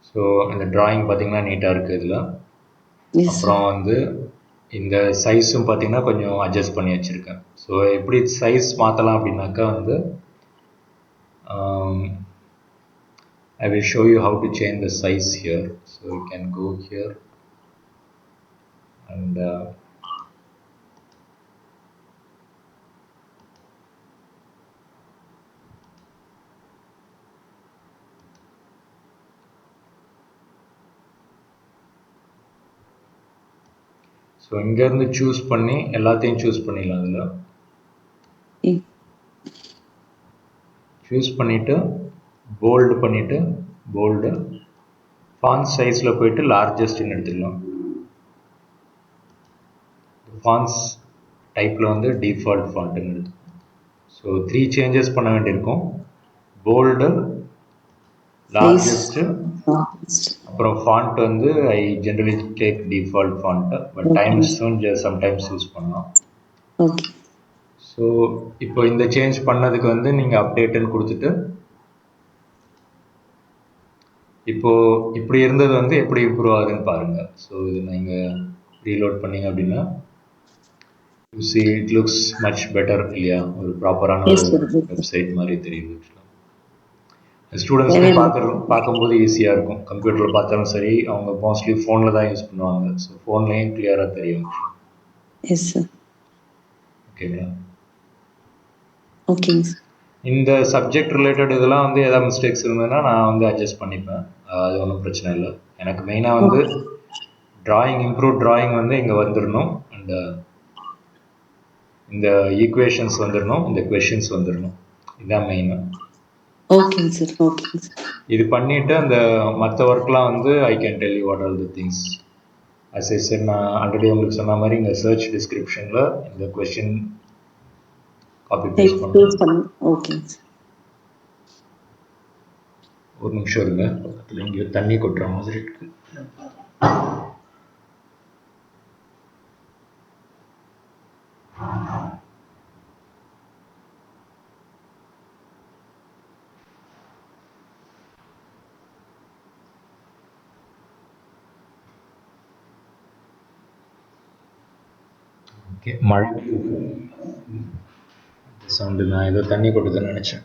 [SPEAKER 1] ஸோ இந்த ட்ராயிங் பார்த்திங்கன்னா நீட்டாக இருக்குது இதில். அப்புறம் வந்து இந்த சைஸும் பார்த்திங்கன்னா கொஞ்சம் அட்ஜஸ்ட் பண்ணி வச்சுருக்கேன். ஸோ எப்படி சைஸ் மாற்றலாம் அப்படின்னாக்கா வந்து I will show you how to change the size here. So you can go here and so இங்கேருந்து சூஸ் பண்ணி எல்லாத்தையும் சூஸ் பண்ணிடலாம். அதில் சூஸ் பண்ணிவிட்டு போல்டு பண்ணிவிட்டு போல்டு ஃபாண்ட் சைஸில் போயிட்டு லார்ஜஸ்ட்னு எடுத்துக்கலாம். ஃபாண்ட்ஸ் டைப்பில் வந்து டிஃபால்ட் ஃபாண்ட்டுன்னு எடுத்துக்கலாம். ஸோ 3 சேஞ்சஸ் பண்ண வேண்டியிருக்கும். போல்டு, லார்ஜஸ்ட்டு, அப்புறம் ஃபாண்ட் வந்து I generally take default font, but டைம்ஸும் சம்டைம்ஸ் யூஸ் பண்ணலாம். ஸோ இப்போ இந்த சேஞ்ச் பண்ணதுக்கு வந்து நீங்கள் அப்டேட்டுன்னு கொடுத்துட்டு இப்படி இருந்தது வந்து எப்படி இம்ப்ரூவ் ஆகுதுன்னு பாருங்கள். ஸோ இது நீங்கள் ரீலோட் பண்ணீங்க அப்படின்னா you see it looks much better இல்லையா? ஒரு ப்ராப்பரான ஒரு வெப்சைட் மாதிரி தெரியுது. ஸ்டூடெண்ட்ஸ்க்கு பார்க்கும்போது ஈஸியாக இருக்கும். கம்ப்யூட்டரில் பார்த்தாலும் சரி, அவங்க மோஸ்ட்லி ஃபோனில் தான் யூஸ் பண்ணுவாங்க. ஸோ ஃபோன்லேயும் கிளியராக தெரியும்.
[SPEAKER 2] Yes sir.
[SPEAKER 1] ஓகேங்களா?
[SPEAKER 2] ஓகேங்க சார்.
[SPEAKER 1] இந்த சப்ஜெக்ட் ரிலேட்டட் இதெல்லாம் வந்து எதாவது மிஸ்டேக்ஸ் இருந்ததுன்னா நான் வந்து அட்ஜஸ்ட் பண்ணிப்பேன். அது ஒன்றும் பிரச்சனை இல்லை. எனக்கு மெயினாக வந்து இம்ப்ரூவ் ட்ராயிங் வந்து இங்கே வந்துடணும். அண்ட் இந்த ஈக்குவேஷன்ஸ் வந்துடணும், இந்த கொஷின்ஸ் வந்துடணும். இதுதான் மெயின்.
[SPEAKER 2] ஓகேங்க சார். ஓகேங்க சார்.
[SPEAKER 1] இது பண்ணிவிட்டு அந்த மற்ற ஒர்க்லாம் வந்து I can tell you what are the things. As I said, நான் ஆல்ரெடி உங்களுக்கு சொன்ன மாதிரி இங்கே சர்ச் டிஸ்கிரிப்ஷனில் இந்த கொஷின் காப்பி பேஸ்ட் பண்ணுங்க.
[SPEAKER 2] ஓகேங்க சார்.
[SPEAKER 1] ஒரு நிமிஷம் இருங்க, பக்கத்தில் இங்கே தண்ணி கொட்டுற மாதிரி இருக்கு. ஓகே, மழை சவுண்டு, நான் ஏதோ தண்ணி கொட்டுதுன்னு நினச்சேன்.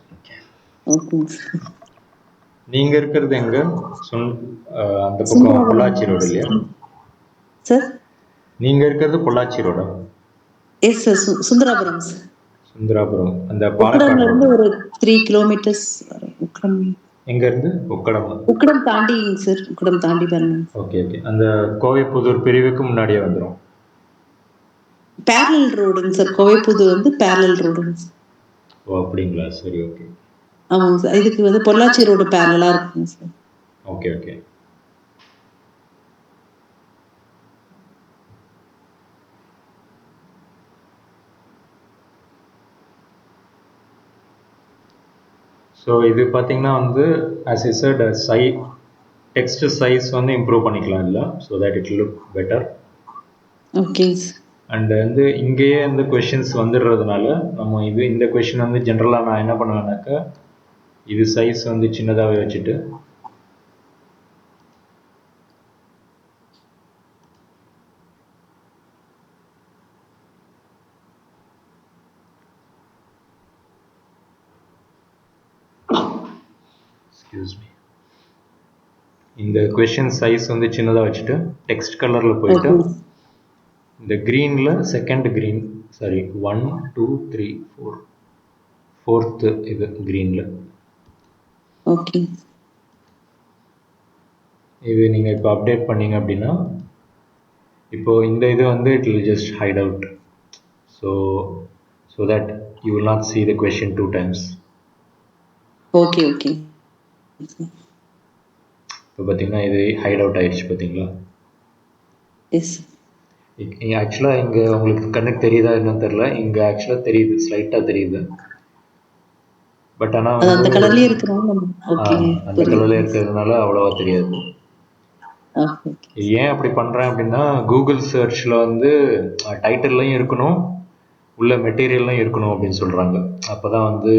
[SPEAKER 1] நீங்கள் இருக்கிறது எங்கே? அந்த பக்கம் பொள்ளாச்சி ரோடு இல்லையா
[SPEAKER 2] சார்?
[SPEAKER 1] நீங்கள் இருக்கிறது பொள்ளாச்சி ரோடா?
[SPEAKER 2] Yes sir, Sundarapuram sir.
[SPEAKER 1] Sundarapuram அந்த பாலக்காடுல
[SPEAKER 2] இருந்து ஒரு 3 கிலோமீட்டர்ஸ்.
[SPEAKER 1] எங்க இருந்து?
[SPEAKER 2] உக்கடம் தாண்டி சார். உக்கடம் தாண்டி வரணும்.
[SPEAKER 1] Okay okay. அந்த கோவைப்புதூர் பிரிவுக்கு முன்னாடியே வந்துரும்.
[SPEAKER 2] பேரலல் ரோடுங்க சார். கோவைப்புதூர் வந்து பேரலல் ரோடுங்க சார்.
[SPEAKER 1] ஓ அப்படிங்களா? சரி, ஓகே.
[SPEAKER 2] ஆமாங்க சார். இதுக்கு வந்து பொள்ளாச்சி ரோடு பேரலலா இருக்குங்க சார்.
[SPEAKER 1] Okay okay. ஸோ இது பார்த்தீங்கன்னா வந்து ஆஸ் இ செட் டெக்ஸ்ட் சைஸ் வந்து இம்ப்ரூவ் பண்ணிக்கலாம் இல்லை, so that it look better.
[SPEAKER 2] Okay.
[SPEAKER 1] And வந்து இங்கேயே இந்த கொஷின்ஸ் வந்துடுறதுனால நம்ம இந்த கொஷின் வந்து ஜென்ரலாக நான் என்ன பண்ணுவேன்னாக்கா, இது சைஸ் வந்து சின்னதாகவே வச்சுட்டு இந்த கொஷின் சைஸ் வந்து சின்னதாக வச்சுட்டு டெக்ஸ்ட் கலரில் போயிட்டு இந்த க்ரீனில் செகண்ட் க்ரீன், சாரி 1 2 3 4 ஃபோர்த்து இது க்ரீனில்.
[SPEAKER 2] ஓகே.
[SPEAKER 1] இது நீங்கள் இப்போ அப்டேட் பண்ணீங்க அப்படின்னா இப்போது இந்த இது வந்து it will just hide out. So that you will not see the question 2 times.
[SPEAKER 2] Okay okay.
[SPEAKER 1] இப்போ பார்த்தீங்கன்னா இது ஹைட் அவுட் ஆயிடுச்சு பார்த்தீங்களா?
[SPEAKER 2] எஸ்.
[SPEAKER 1] ஆக்சுவலாக இங்கே உங்களுக்கு கண்ணுக்கு தெரியுதா என்னன்னு தெரியல, இங்கே ஆக்சுவலாக தெரியுது, ஸ்லைட்டாக தெரியுது. பட் ஆனால்
[SPEAKER 2] அந்த கலர்லேயே
[SPEAKER 1] அந்த கலர்லேயே இருக்கிறதுனால அவ்வளோவா தெரியாது. ஏன் அப்படி பண்ணுறேன் அப்படின்னா, கூகுள் சர்ச்சில் வந்து டைட்டில்லையும் இருக்கணும், உள்ள மெட்டீரியல்லாம் இருக்கணும் அப்படின்னு சொல்கிறாங்க. அப்போ தான் வந்து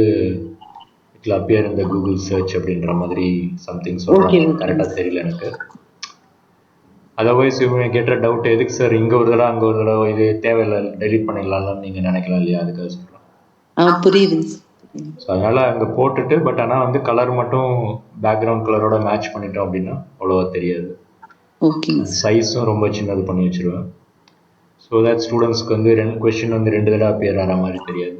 [SPEAKER 1] இட் வில் அப்பியர் இந்த கூகுள் சர்ச் அப்படின்ற மாதிரி சம்திங் சொல்கிறாங்க. கரெக்டாக தெரியல எனக்கு. அதர்வைஸ் இவங்க கேட்ட டவுட், எதுக்கு சார் இங்கே ஒரு தடவை அங்கே ஒரு தடவை, இது தேவையில்லை, டெலிட் பண்ணிடலாம்னு நீங்கள் நினைக்கலாம் இல்லையா, அதுக்காக சொல்கிறேன்.
[SPEAKER 2] புரியுது.
[SPEAKER 1] ஸோ அதனால் அங்கே போட்டுட்டு, பட் ஆனால் வந்து கலர் மட்டும் பேக்ரவுண்ட் கலரோட மேட்ச் பண்ணிட்டோம் அப்படின்னா அவ்வளோவா தெரியாது.
[SPEAKER 2] ஓகே.
[SPEAKER 1] சைஸும் ரொம்ப சின்னது பண்ணி வச்சுருவேன். ஸோ தட் ஸ்டூடெண்ட்ஸ்க்கு வந்து கொஷின் வந்து 2 தடவை அப்பியர் ஆகிற மாதிரி தெரியாது.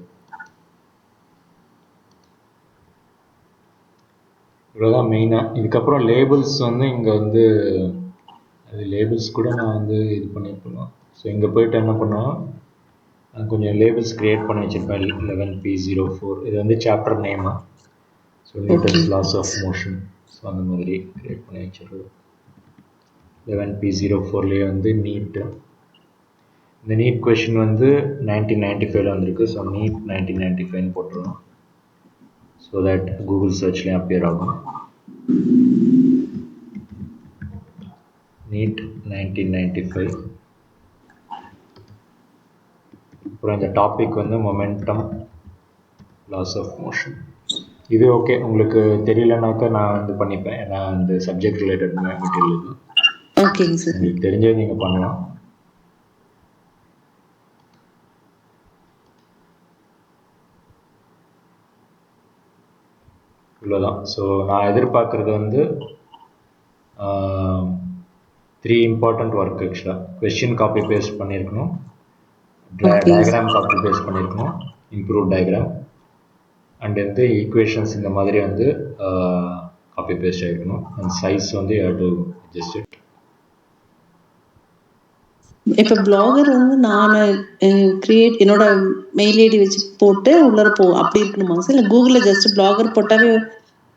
[SPEAKER 1] இவ்வளோதான் மெயினாக. இதுக்கப்புறம் லேபிள்ஸ் வந்து இங்கே வந்து அது லேபிள்ஸ் கூட நான் வந்து இது பண்ணியிருக்கணும். ஸோ இங்கே போய்ட்டு என்ன பண்ணுவோம், கொஞ்சம் லேபிள்ஸ் க்ரியேட் பண்ணி வச்சுருப்பேன். 11P04 இது வந்து சாப்டர் நேமா. So Newton's laws of motion, so அந்த மாதிரி க்ரியேட் பண்ணி வச்சுருக்கோம். 11P04லேயே வந்து நீட்டு, இந்த நீட் கொஷின் வந்து 1995 வந்திருக்கு. ஸோ நீட் 1995 போட்டுருவோம். ஸோ தட் கூகுள் சர்ச்லேயும் அப்பியர் ஆகும். நீட் 1995. அப்புறம் இந்த டாபிக் வந்து மொமெண்டம் லாஸ் ஆஃப் மோஷன். இது ஓகே, உங்களுக்கு தெரியலனாக்கா நான் வந்து பண்ணிப்பேன். ஏன்னா இந்த சப்ஜெக்ட் ரிலேட்டட் மெட்டீரியல் இது.
[SPEAKER 2] ஓகேங்க சார்.
[SPEAKER 1] உங்களுக்கு தெரிஞ்சது நீங்கள் பண்ணலாம். இவ்வளோதான். ஸோ நான் எதிர்பார்க்குறது வந்து 3 இம்பார்ட்டண்ட் ஒர்க் ஆக்சுவலாக. கொஸ்டின் காப்பி பேஸ்ட் பண்ணியிருக்கணும், டயக்ராம் காப்பி பேஸ்ட் பண்ணியிருக்கணும், இம்ப்ரூவ் டயக்ராம், அண்ட் வந்து ஈக்குவேஷன்ஸ் இந்த மாதிரி வந்து காப்பி பேஸ்ட் ஆகிருக்கணும். அண்ட் சைஸ் வந்து you have to adjust it.
[SPEAKER 2] இப்போ பிளாகர் வந்து நான் கிரியேட் என்னோட மெயில் ஐடி வச்சு போட்டு உள்ளர அப்படி இருக்கணுமா சார்? இல்லை கூகுளில் ஜஸ்ட் பிளாகர் போட்டாவே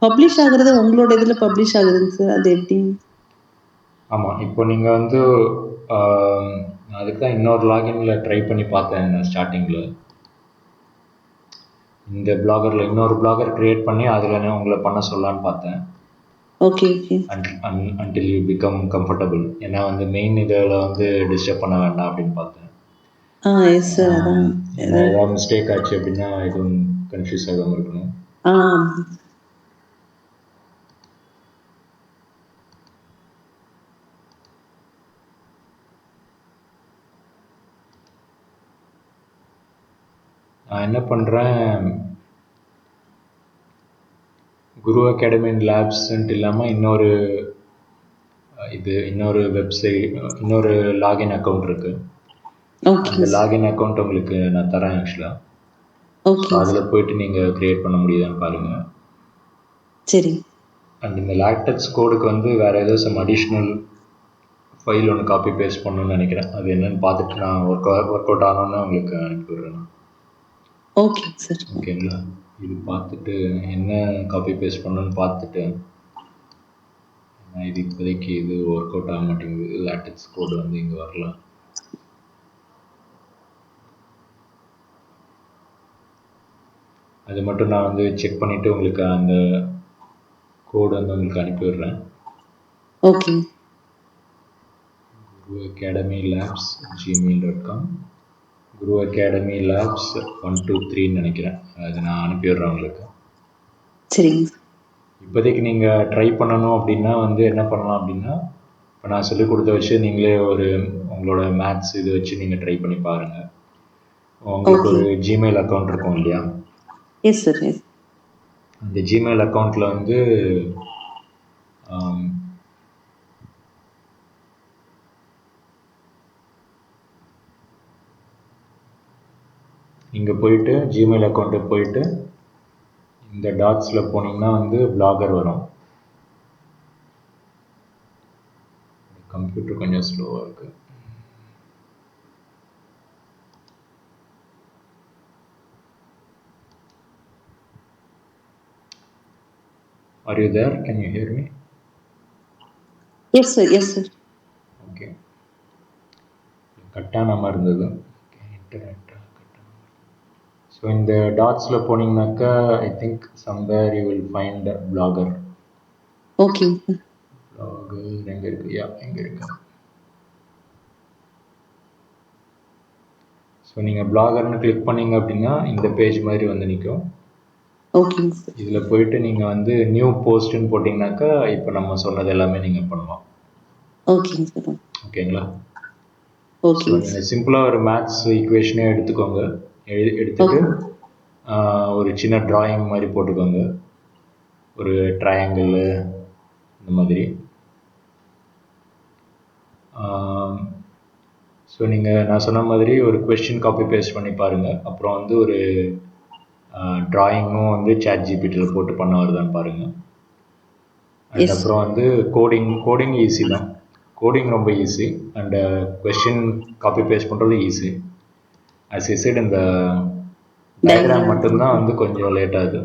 [SPEAKER 2] பப்ளிஷ் ஆகுறது உங்களோட இதில் பப்ளிஷ் ஆகுதுங்க சார்? அது எப்படி?
[SPEAKER 1] ஆமாம், இப்போ நீங்கள் வந்து அதுக்கு தான் இன்னொரு லாகின்ல ட்ரை பண்ணி பார்த்தேன் நான் ஸ்டார்டிங்கில். இந்த பிளாகரில் இன்னொரு பிளாகர் க்ரியேட் பண்ணி அதில் உங்களை பண்ண சொல்லலான்னு பார்த்தேன்.
[SPEAKER 2] Okay okay.
[SPEAKER 1] Until you become comfortable. ஏன்னா வந்து மெயின் இதில் வந்து டிஸ்டர்ப் பண்ண வேண்டாம் அப்படின்னு பார்த்தேன்.
[SPEAKER 2] Yes sir. அதான்
[SPEAKER 1] ஏதாவது மிஸ்டேக் ஆச்சு அப்படின்னா எதுவும் கன்ஃபியூஸ் ஆகாமல் இருக்கணும். நான் என்ன பண்ணுறேன், குரு அகாடமி அண்ட் லேப்ஸ்ன்ட்டு இல்லாமல் இன்னொரு வெப்சைட், இன்னொரு லாகின் அக்கௌண்ட் இருக்குது. அந்த லாகின் அக்கௌண்ட் உங்களுக்கு நான் தரேன் ஆக்சுவலாக. அதில் போயிட்டு நீங்கள் க்ரியேட் பண்ண முடியுதான்னு பாருங்கள்.
[SPEAKER 2] சரி.
[SPEAKER 1] அண்ட் இந்த லாக்டெக்ஸ் கோடுக்கு வந்து வேறு ஏதோ சம் அடிஷ்னல் ஃபைல் ஒன்று காப்பி பேஸ்ட் பண்ணணும்னு நினைக்கிறேன். அது என்னென்னு பார்த்துட்டு நான் ஒர்க் அவுட் ஆனோன்னு உங்களுக்கு அனுப்பி விடுறேன்.
[SPEAKER 2] Okay sir.
[SPEAKER 1] ஓகேங்களா? இது பார்த்துட்டு என்ன காப்பி பேஸ்ட் பண்ணணும்னு பார்த்துட்டு, இது இப்போதைக்கு இது ஒர்க் அவுட் ஆக மாட்டேங்குது. லாட்டெக்ஸ் கோடு வந்து இங்கே வரலாம். அது மட்டும் நான் வந்து செக் பண்ணிவிட்டு உங்களுக்கு அந்த கோடு வந்து உங்களுக்கு அனுப்பிவிடுறேன்.
[SPEAKER 2] ஓகே.
[SPEAKER 1] குரு அகாடமி லேப்ஸ் gmail.com, குரு அகாடமி லேப்ஸ் 123 நினைக்கிறேன். அது நான் அனுப்பிவிடுறேன் உங்களுக்கு.
[SPEAKER 2] சரிங்க.
[SPEAKER 1] இப்போதைக்கு நீங்கள் ட்ரை பண்ணணும் அப்படின்னா வந்து என்ன பண்ணலாம் அப்படின்னா, இப்போ நான் சொல்லிக் கொடுத்த வச்சு நீங்களே உங்களோட மேத்ஸ் இது வச்சு நீங்கள் ட்ரை பண்ணி பாருங்கள். உங்களுக்கு ஒரு ஜிமெயில் அக்கௌண்ட் இருக்கும் இல்லையா?
[SPEAKER 2] Yes sir. எஸ்.
[SPEAKER 1] அந்த ஜிமெயில் அக்கௌண்ட்டில் வந்து இங்கே போயிட்டு ஜிமெயில் அக்கௌண்ட்டு போயிட்டு இந்த டாட்ஸில் போனீங்கன்னா வந்து பிளாகர் வரும். கம்ப்யூட்டர் கொஞ்சம் ஸ்லோவாக இருக்குது. Are you there? Can you hear me?
[SPEAKER 2] Yes sir. Yes sir.
[SPEAKER 1] Okay. கட்டான மாதிரி இருந்தது. இன்டர்நெட். ஸோ இந்த டாட்ஸில் போனீங்கன்னாக்கா I think somewhere you will find Blogger.
[SPEAKER 2] Okay.
[SPEAKER 1] Blogger எங்கே இருக்கு? எங்கே இருக்கு? ஸோ நீங்கள் பிளாகர்னு கிளிக் பண்ணீங்க அப்படின்னா இந்த பேஜ் மாதிரி வந்து நிற்கும்.
[SPEAKER 2] ஓகே.
[SPEAKER 1] இதில் போயிட்டு நீங்கள் வந்து நியூ போஸ்ட்டுன்னு போட்டிங்கனாக்கா இப்போ நம்ம சொன்னது எல்லாமே நீங்கள் பண்ணலாம்.
[SPEAKER 2] ஓகேங்க சார். ஓகேங்களா? ஓகே.
[SPEAKER 1] நீங்கள் சிம்பிளாக ஒரு மேத்ஸ் ஈக்குவேஷனே எடுத்துக்கோங்க. எடுத்துட்டு ஒரு சின்ன ட்ராயிங் மாதிரி போட்டுக்கோங்க. ஒரு ட்ரையாங்கிள் இந்த மாதிரி. ஸோ நீங்கள் நான் சொன்ன மாதிரி ஒரு கொஸ்டின் காப்பி பேஸ்ட் பண்ணி பாருங்கள். அப்புறம் வந்து ஒரு ட்ராயிங்கும் வந்து சாட் ஜிபிடியில் போட்டு பண்ண வருதான்னு பாருங்கள். அதுக்கப்புறம் வந்து கோடிங் ஈஸி தான். கோடிங் ரொம்ப easy. And question copy paste பண்ணுறது ஈஸி. ஆஸ் ஐ செட், இந்த டயக்ராம் மட்டும்தான் வந்து கொஞ்சம் லேட் ஆகுது.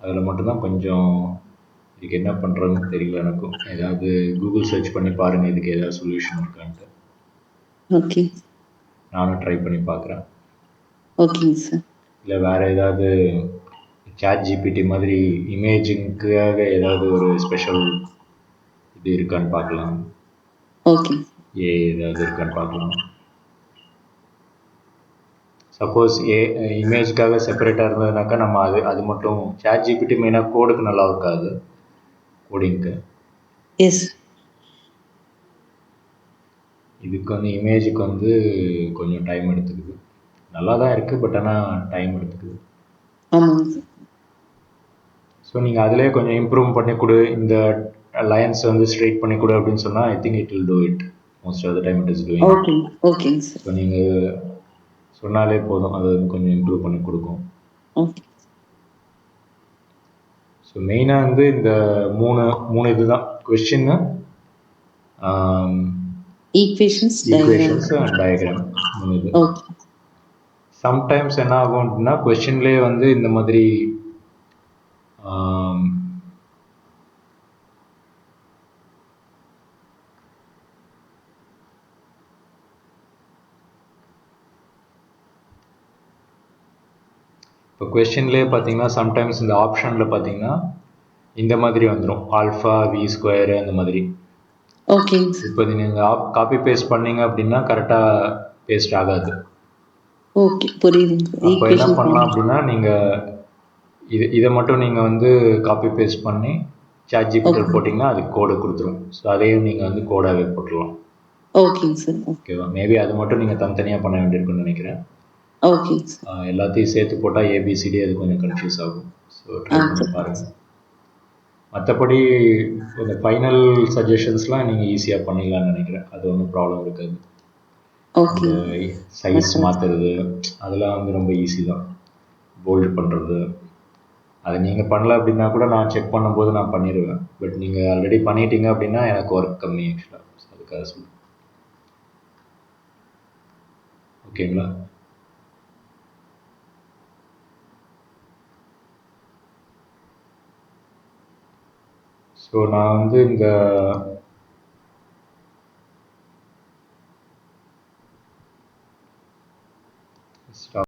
[SPEAKER 1] அதில் மட்டும்தான் கொஞ்சம் இதுக்கு என்ன பண்ணுறதுன்னு தெரியல எனக்கும். ஏதாவது கூகுள் சர்ச் பண்ணி பாருங்கள் இதுக்கு ஏதாவது சொல்யூஷன் இருக்கான்ட்டு.
[SPEAKER 2] ஓகே.
[SPEAKER 1] நானும் ட்ரை பண்ணி பார்க்குறேன்.
[SPEAKER 2] ஓகேங்க சார். இல்லை
[SPEAKER 1] வேறு ஏதாவது சாட் ஜிபிடி மாதிரி இமேஜிங்காக ஏதாவது ஒரு ஸ்பெஷல் இது இருக்கான்னு பார்க்கலாம்.
[SPEAKER 2] ஓகே.
[SPEAKER 1] ஏதாவது இருக்கான்னு பார்க்கலாம். சப்போஸ் இமேஜ்க்காக செப்பரேட்டாக இருந்ததுனாக்கா நம்ம அது மட்டும் சாட் ஜிபிடி மெயினாக கோடுக்கு நல்லா இருக்காது, கோடிங்க்கு.
[SPEAKER 2] எஸ்.
[SPEAKER 1] இதுக்கு வந்து இமேஜுக்கு வந்து கொஞ்சம் டைம் எடுத்துக்குது. நல்லா தான் இருக்குது, பட் ஆனால் டைம் எடுத்துக்குது.
[SPEAKER 2] ஆமாங்க சார்.
[SPEAKER 1] ஸோ நீங்கள் அதிலே கொஞ்சம் இம்ப்ரூவ் பண்ணி கொடு, இந்த லைன்ஸ் வந்து ஸ்ட்ரெயிட் பண்ணி கொடு அப்படின்னு சொன்னால் I think it will do it. Most of the time it is doing.
[SPEAKER 2] ஓகேங்க சார்.
[SPEAKER 1] ஸோ நீங்கள் சொன்னாலே போதும், அது வந்து கொஞ்சம் இம்ப்ரூவ் பண்ணி கொடுக்கும்.
[SPEAKER 2] ஓகே.
[SPEAKER 1] ஸோ மெயினாக வந்து இந்த மூணு இதுதான், கொஸ்டின்னு,
[SPEAKER 2] ஈக்குவேஷன்ஸ்
[SPEAKER 1] அண்ட் டயக்ராம், மூணு இது.
[SPEAKER 2] ஓகே.
[SPEAKER 1] சம்டைம்ஸ் என்ன ஆகும் அப்படின்னா கொஸ்டின்லேயே வந்து இந்த மாதிரி இப்போ கொஸ்டின்லேயே பார்த்தீங்கன்னா சம்டைம்ஸ் இந்த ஆப்ஷனில் பார்த்தீங்கன்னா இந்த மாதிரி வந்துடும், ஆல்ஃபா வி ஸ்கொயரு அந்த மாதிரி.
[SPEAKER 2] ஓகே.
[SPEAKER 1] இப்போ நீங்கள் காப்பி பேஸ்ட் பண்ணீங்க அப்படின்னா கரெக்டாக பேஸ்ட் ஆகாது.
[SPEAKER 2] ஓகே, புரியுதுங்க.
[SPEAKER 1] அப்போ என்ன பண்ணலாம் அப்படின்னா நீங்கள் இதை மட்டும் நீங்கள் வந்து காப்பி பேஸ்ட் பண்ணி சாட் ஜிபிடியில் போட்டிங்கன்னா அது கோடு கொடுத்துரும். ஸோ அதையும் நீங்கள் வந்து கோடாகவே போட்டுடலாம்.
[SPEAKER 2] ஓகேங்க சார்.
[SPEAKER 1] ஓகேவா? மேபி அது மட்டும் நீங்கள் தனித்தனியாக பண்ண வேண்டியிருக்குன்னு நினைக்கிறேன்.
[SPEAKER 2] ஓகே.
[SPEAKER 1] எல்லாத்தையும் சேர்த்து போட்டால் ஏபிசிடி அது கொஞ்சம் கன்ஃபியூஸ் ஆகும். ஸோ ட்ரை பண்ணி பாருங்கள். மற்றபடி இந்த ஃபைனல் சஜஷன்ஸ்லாம் நீங்கள் ஈஸியாக பண்ணிடலான்னு நினைக்கிறேன். அது ஒன்றும் ப்ராப்ளம் இருக்காது.
[SPEAKER 2] ஓகே.
[SPEAKER 1] சைஸ் மாற்றுறது அதெல்லாம் வந்து ரொம்ப ஈஸி தான். போல்டு பண்ணுறது அதை நீங்கள் பண்ணல அப்படின்னா கூட நான் செக் பண்ணும்போது நான் பண்ணிடுவேன். பட் நீங்கள் ஆல்ரெடி பண்ணிட்டீங்க அப்படின்னா எனக்கு ஒர்க் கம்மி ஆக்சுவலாக. அதுக்காக சொல்லுங்கள். ஓகேங்களா? ஸோ நான் வந்து இந்த